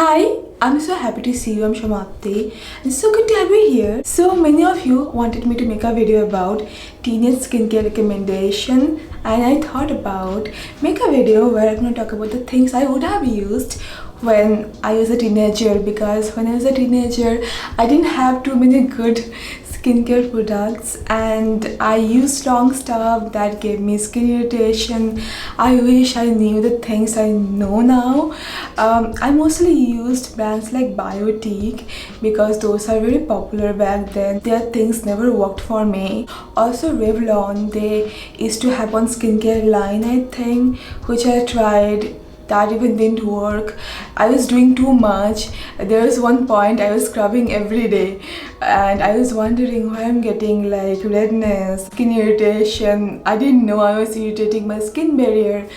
Hi, I'm so happy to see you. I'm Shamapti. It's so good to have you here. So many of you wanted me to make a video about teenage skincare recommendation, and I thought about make a video where I'm going to talk about the things I would have used when I was a teenager, because when I was a teenager I didn't have too many good skincare products and I used wrong stuff that gave me skin irritation. I wish I knew the things I know now. I mostly used brands like Biotique because those are very popular back then. Their things never worked for me. Also Revlon, they used to have one skincare line I think, which I tried. That even didn't work. I was doing too much. There was one point I was scrubbing every day and I was wondering why I'm getting like redness, skin irritation. I didn't know I was irritating my skin barrier.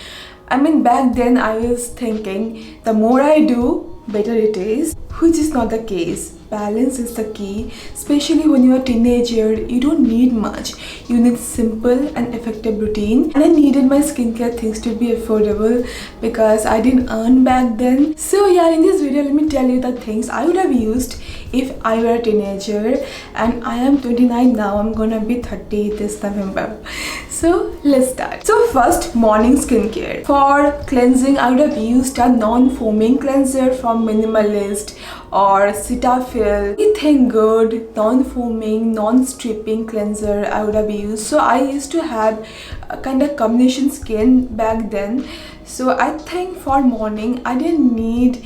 I mean, back then I was thinking the more I do, better it is, which is not the case. Balance is the key, especially when you're a teenager. You don't need much. You need simple and effective routine, and I needed my skincare things to be affordable because I didn't earn back then. So yeah, in this video let me tell you the things I would have used if I were a teenager, and I am 29 now. I'm gonna be 30 this November. So let's start. So first, morning skincare. For cleansing, I would have used a non-foaming cleanser from Minimalist or Cetaphil. Anything good, non-foaming, non-stripping cleanser I would have used. So I used to have a kind of combination skin back then. So I think for morning, I didn't need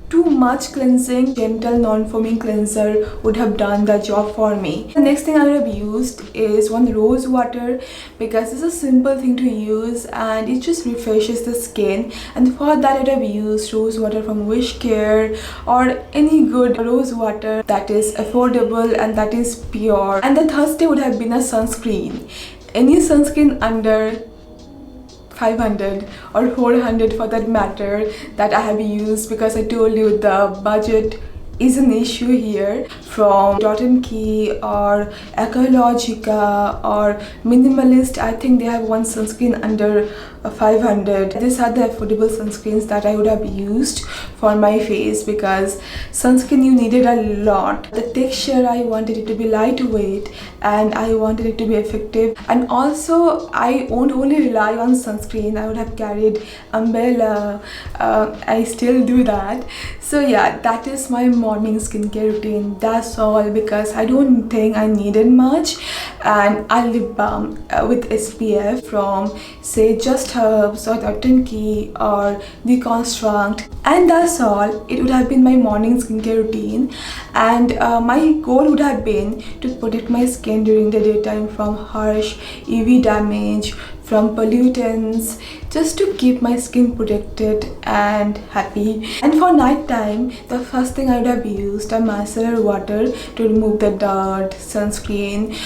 too much cleansing. Gentle non-foaming cleanser would have done the job for me. The next thing I would have used is one rose water because it's a simple thing to use and it just refreshes the skin, and for that I would have used rose water from WishCare or any good rose water that is affordable and that is pure. And the third step would have been a sunscreen. Any sunscreen under 500 or 400 for that matter that I have used, because I told you the budget is an issue here. From Dot & Key or Ecologica or Minimalist, I think they have one sunscreen under 500. These are the affordable sunscreens that I would have used for my face, because sunscreen you needed a lot. The texture, I wanted it to be lightweight and I wanted it to be effective, and also I won't only rely on sunscreen. I would have carried umbrella. I still do that. So yeah, that is my morning skincare routine. That's all, because I don't think I needed much. And a lip balm with SPF from say Just Herbs or Dot & Key or Deconstruct, and that's all. It would have been my morning skincare routine, and my goal would have been to protect my skin during the daytime from harsh UV damage, from pollutants, just to keep my skin protected and happy. And for night time, the first thing I would have used a micellar water to remove the dirt, sunscreen.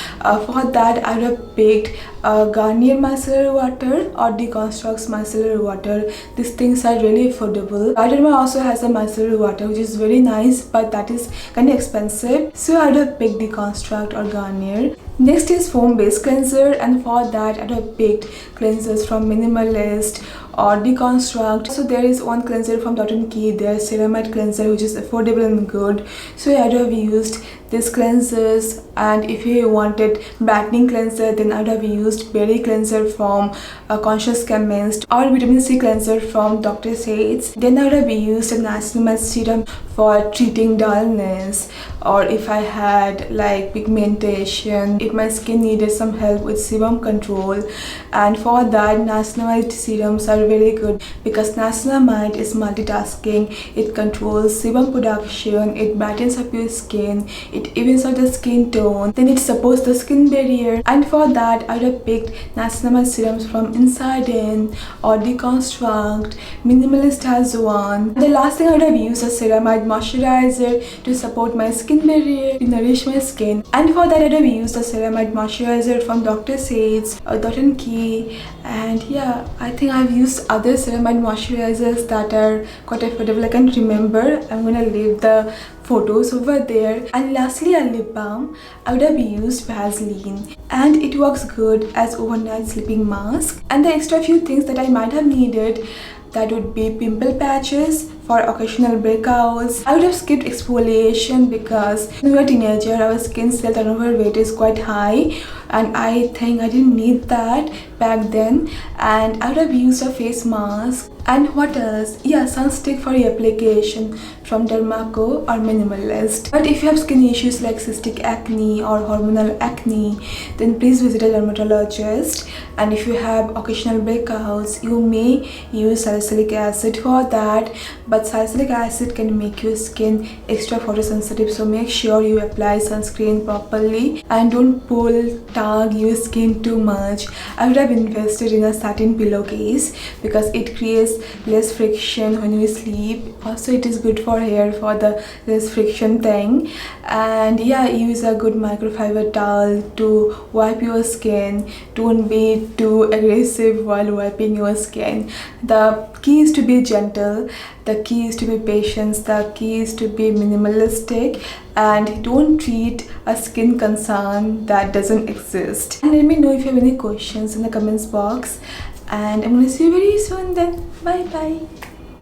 For that I would have picked Garnier micellar water or Deconstruct's micellar water. These things are really affordable. Garnier also has a micellar water which is very nice, but that is kind of expensive, so I would have picked Deconstruct or Garnier. Next is foam based cleanser, and for that I would have picked cleansers from Minimalist or Deconstruct. So there is one cleanser from Dot & Key, their ceramide cleanser, which is affordable and good. So I would have used these cleansers. And if you wanted brightening cleanser, then I would have used berry cleanser from Conscious Chemist or vitamin C cleanser from Dr. Said's. Then I would have used a niacinamide serum for treating dullness, or if I had like pigmentation, if my skin needed some help with sebum control. And for that, niacinamide serums are very good because niacinamide is multitasking. It controls sebum production, it brightens up your skin, it evens out the skin tone, then it supports the skin barrier. And for that I would have picked niacinamide serums from Inside In or Deconstruct. Minimalist has one. The last thing I would have used a ceramide moisturizer to support my skin barrier, to nourish my skin. And for that I would have used a ceramide moisturizer from Dr. Said's or Dot & Key. And yeah, I think I've used other ceramide moisturizers that are quite affordable. I can't remember. I'm gonna leave the photos over there. And lastly, a lip balm. I would have used Vaseline, and it works good as overnight sleeping mask. And the extra few things that I might have needed, that would be pimple patches for occasional breakouts. I would have skipped exfoliation because when we were a teenager, our skin cell turnover rate is quite high, and I think I didn't need that back then. And I would have used a face mask. And what else? Yeah, sunstick for reapplication from Dermaco or Minimalist. But if you have skin issues like cystic acne or hormonal acne, then please visit a dermatologist. And if you have occasional breakouts, you may use salicylic acid for that. But salicylic acid can make your skin extra photosensitive, so make sure you apply sunscreen properly and don't tug your skin too much. I would have invested in a satin pillowcase because it creates less friction when you sleep. Also, it is good for hair for the less friction thing. And yeah, use a good microfiber towel to wipe your skin. Don't be too aggressive while wiping your skin. The key is to be gentle, the key is to be patient, the key is to be minimalistic, and don't treat a skin concern that doesn't exist. And let me know if you have any questions in the comments box, and I'm gonna see you very soon then. Bye bye.